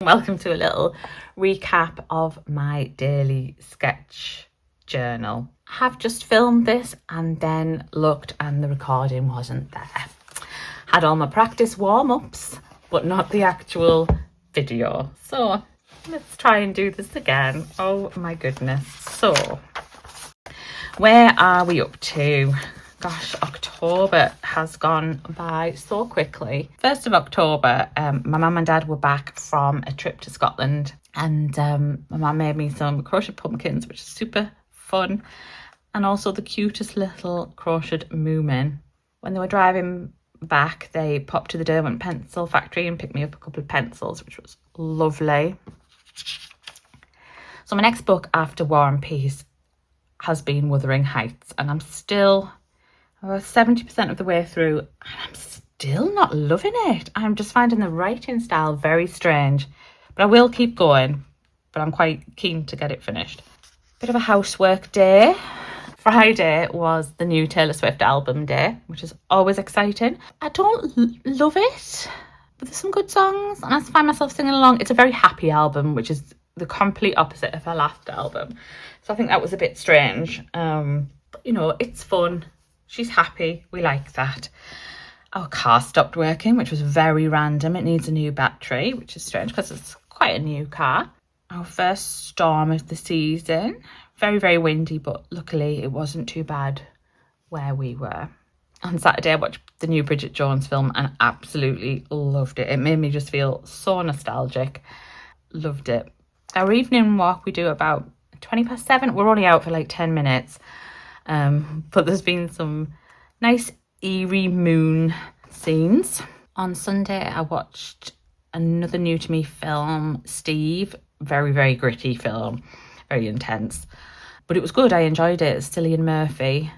Welcome to a little recap of my daily sketch journal. I have just filmed this and then looked and the recording wasn't there. Had all my practice warm-ups, but not the actual video. So let's try and do this again. Oh my goodness. So where are we up to? Gosh, October has gone by so quickly. 1st of October, my mum and dad were back from a trip to Scotland, and my mum made me some crocheted pumpkins, which is super fun, and also the cutest little crocheted moomin. When they were driving back, they popped to the Derwent pencil factory and picked me up a couple of pencils, which was lovely. So my next book after War and Peace has been Wuthering Heights, and I'm still 70% of the way through and I'm still not loving it. I'm just finding the writing style very strange, but I will keep going, but I'm quite keen to get it finished. Bit of a housework day. Friday was the new Taylor Swift album day, which is always exciting. I don't love it, but there's some good songs and I find myself singing along. It's a very happy album, which is the complete opposite of her last album, so I think that was a bit strange, but you know, it's fun. She's happy. We like that. Our car stopped working, which was very random. It needs a new battery, which is strange because it's quite a new car. Our first storm of the season. Very, very windy, but luckily it wasn't too bad where we were. On Saturday, I watched the new Bridget Jones film and absolutely loved it. It made me just feel so nostalgic. Loved it. Our evening walk we do about 7:20. We're only out for like 10 minutes. But there's been some nice eerie moon scenes. On Sunday, I watched another new to me film, Steve. Very, very gritty film, very intense. But it was good, I enjoyed it. It's Cillian Murphy,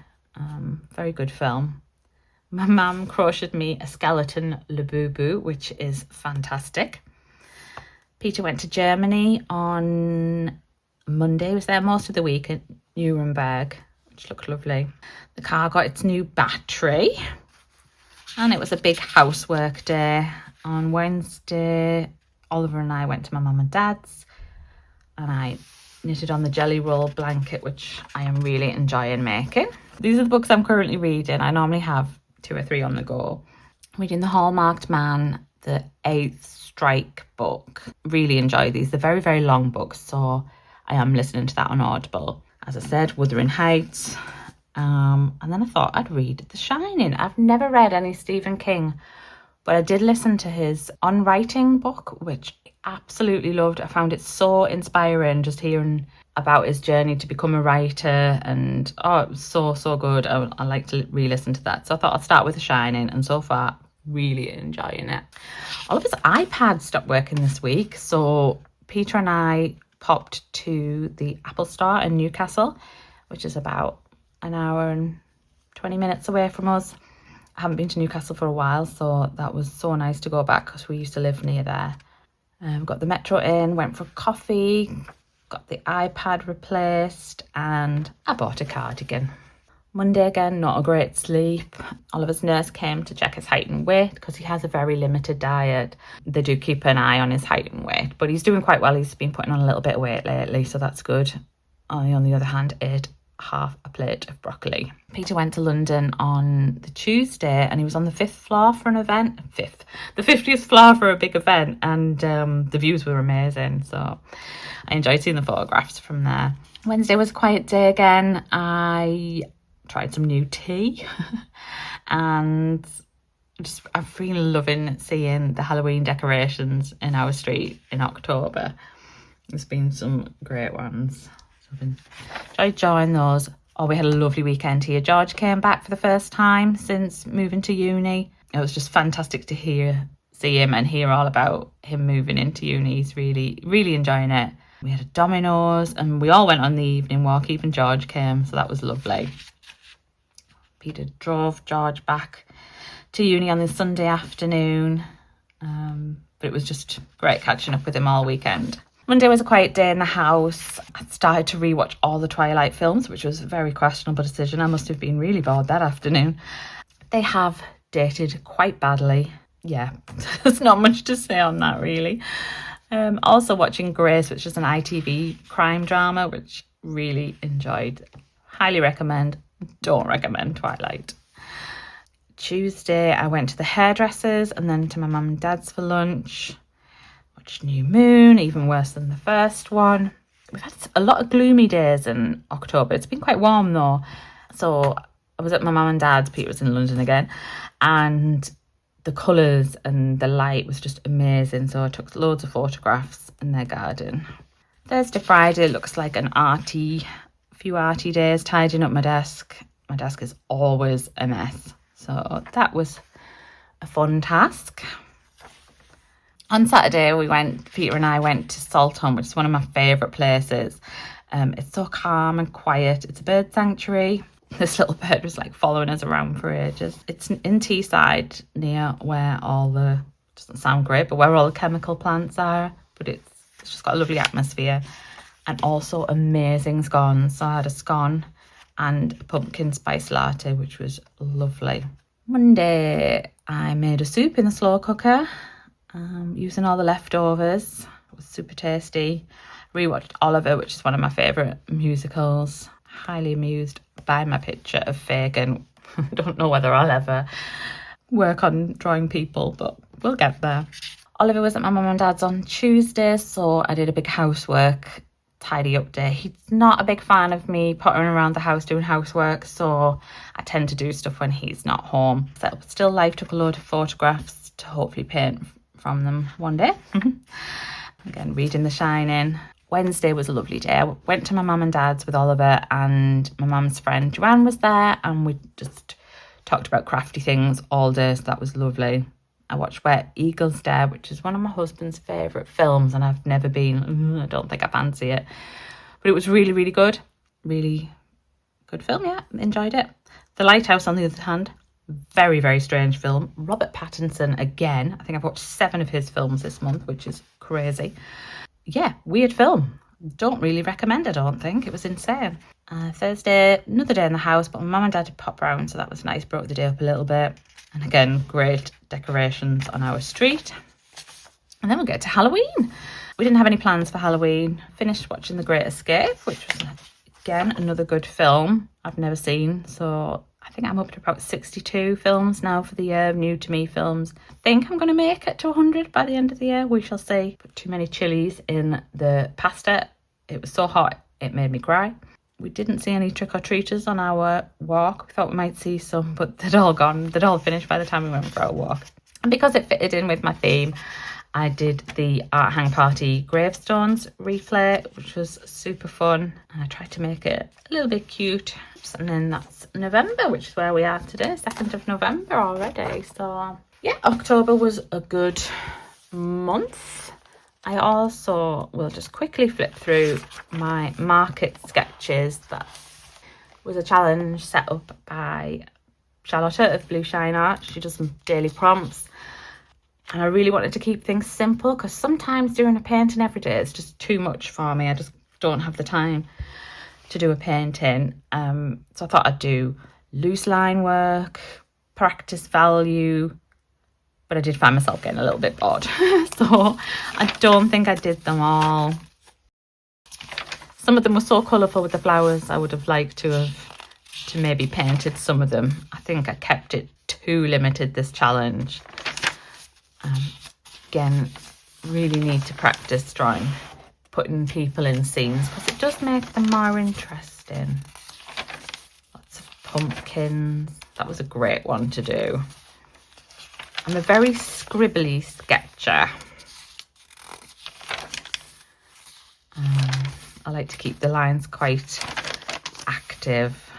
very good film. My mum crocheted me a skeleton Labubu, which is fantastic. Peter went to Germany on Monday. He was there most of the week at Nuremberg. Looked lovely. The car got its new battery and it was a big housework day. On Wednesday, Oliver and I went to my mum and dad's and I knitted on the jelly roll blanket, which I am really enjoying making. These are the books I'm currently reading. I normally have 2 or 3 on the go. I'm reading The Hallmarked Man, the 8th Strike book. Really enjoy these. They're very, very long books, so I am listening to that on Audible. As I said, Wuthering Heights. And then I thought I'd read The Shining. I've never read any Stephen King, but I did listen to his On Writing book, which I absolutely loved. I found it so inspiring just hearing about his journey to become a writer, and it was so good. I like to re-listen to that. So I thought I'd start with The Shining, and so far, really enjoying it. Oliver's iPad stopped working this week, so Peter and I popped to the Apple Store in Newcastle, which is about an hour and 20 minutes away from us. I haven't been to Newcastle for a while, so that was so nice to go back because we used to live near there. Got the metro in, went for coffee, got the iPad replaced, and I bought a cardigan. Monday again, not a great sleep. Oliver's nurse came to check his height and weight because he has a very limited diet. They do keep an eye on his height and weight, but he's doing quite well. He's been putting on a little bit of weight lately, so that's good. I, on the other hand, ate half a plate of broccoli. Peter went to London on the Tuesday and he was on the 5th floor for an event. The 50th floor for a big event, and the views were amazing, so I enjoyed seeing the photographs from there. Wednesday was a quiet day again. I tried some new tea and I've been loving seeing the Halloween decorations in our street in October. There's been some great ones, so I've enjoyed those. We had a lovely weekend here. George came back for the first time since moving to uni. It was just fantastic to see him and hear all about him moving into uni. He's really enjoying it. We had a Domino's and we all went on the evening walk. Even George came, so that was lovely. Peter drove George back to uni on this Sunday afternoon, but it was just great catching up with him all weekend. Monday was a quiet day in the house. I started to rewatch all the Twilight films, which was a very questionable decision. I must have been really bored that afternoon. They have dated quite badly. Yeah, there's not much to say on that really. Also watching Grace, which is an ITV crime drama, which really enjoyed. Highly recommend. Don't recommend Twilight. Tuesday, I went to the hairdressers and then to my mum and dad's for lunch. Watched New Moon, even worse than the first one. We've had a lot of gloomy days in October. It's been quite warm though. So I was at my mum and dad's, Peter was in London again, and the colours and the light was just amazing. So I took loads of photographs in their garden. Thursday, Friday looks like few arty days, tidying up my desk. My desk is always a mess. So that was a fun task. On Saturday, Peter and I went to Saltham, which is one of my favourite places. It's so calm and quiet. It's a bird sanctuary. This little bird was like following us around for ages. It's in Teesside, near where doesn't sound great, but where all the chemical plants are. But it's just got a lovely atmosphere and also amazing scones. So I had a scone and a pumpkin spice latte, which was lovely. Monday, I made a soup in the slow cooker, using all the leftovers. It was super tasty. Rewatched Oliver, which is one of my favourite musicals. Highly amused by my picture of Fagin. I don't know whether I'll ever work on drawing people, but we'll get there. Oliver was at my mum and dad's on Tuesday, so I did a big housework tidy up day. He's not a big fan of me pottering around the house doing housework, so I tend to do stuff when he's not home. Set up still life, took a load of photographs to hopefully paint from them one day. Again, reading The Shining. Wednesday was a lovely day. I went to my mum and dad's with Oliver, and my mum's friend Joanne was there, and we just talked about crafty things all day, so that was lovely. I watched Where Eagles Dare, which is one of my husband's favourite films, and I've never been. I don't think I fancy it. But it was really, really good. Really good film, yeah. Enjoyed it. The Lighthouse, on the other hand, very, very strange film. Robert Pattinson again. I think I've watched 7 of his films this month, which is crazy. Yeah, weird film. Don't really recommend, I don't think. It was insane. Thursday, another day in the house, but my mum and dad did pop round, so that was nice. Broke the day up a little bit. And again, great decorations on our street. And then we'll get to Halloween. We didn't have any plans for Halloween. Finished watching The Great Escape, which was, again, another good film I've never seen. So I think I'm up to about 62 films now for the year, new to me films. I think I'm going to make it to 100 by the end of the year. We shall see. Put too many chilies in the pasta. It was so hot, it made me cry. We didn't see any trick-or-treaters on our walk. We thought we might see some, but they'd all gone. They'd all finished by the time we went for our walk. And because it fitted in with my theme, I did the Art Hang Party gravestones replay, which was super fun. And I tried to make it a little bit cute. And then that's November, which is where we are today, 2nd of November already. So yeah, October was a good month. I also will just quickly flip through my market sketches. That was a challenge set up by Charlotta of Blue Shine Art. She does some daily prompts. And I really wanted to keep things simple, because sometimes doing a painting every day is just too much for me. I just don't have the time to do a painting. So I thought I'd do loose line work, practice value, but I did find myself getting a little bit bored. So I don't think I did them all. Some of them were so colourful with the flowers, I would have liked to maybe painted some of them. I think I kept it too limited, this challenge. Again, really need to practice drawing, putting people in scenes, because it does make them more interesting. Lots of pumpkins. That was a great one to do. I'm a very scribbly sketcher. I like to keep the lines quite active,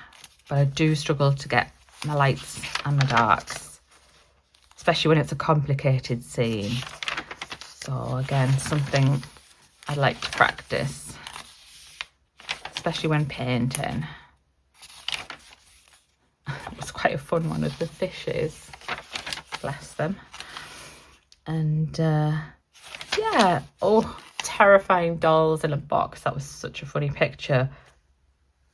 but I do struggle to get my lights and my darks, especially when it's a complicated scene. So again, something I'd like to practice, especially when painting. It was quite a fun one with the fishes. Bless them. And yeah, oh, terrifying dolls in a box. That was such a funny picture,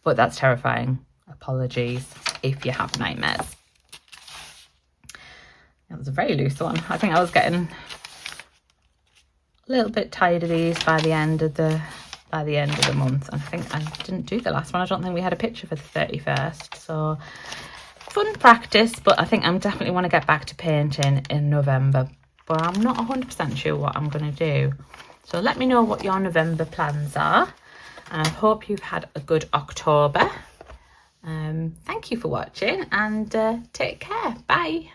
but that's terrifying. Apologies if you have nightmares. That was a very loose one. I think I was getting a little bit tired of these by the end of the month. And I think I didn't do the last one. I don't think we had a picture for the 31st. So fun practice, but I think I'm definitely want to get back to painting in November. But I'm not 100% sure what I'm going to do. So let me know what your November plans are. And I hope you've had a good October. Thank you for watching and take care. Bye.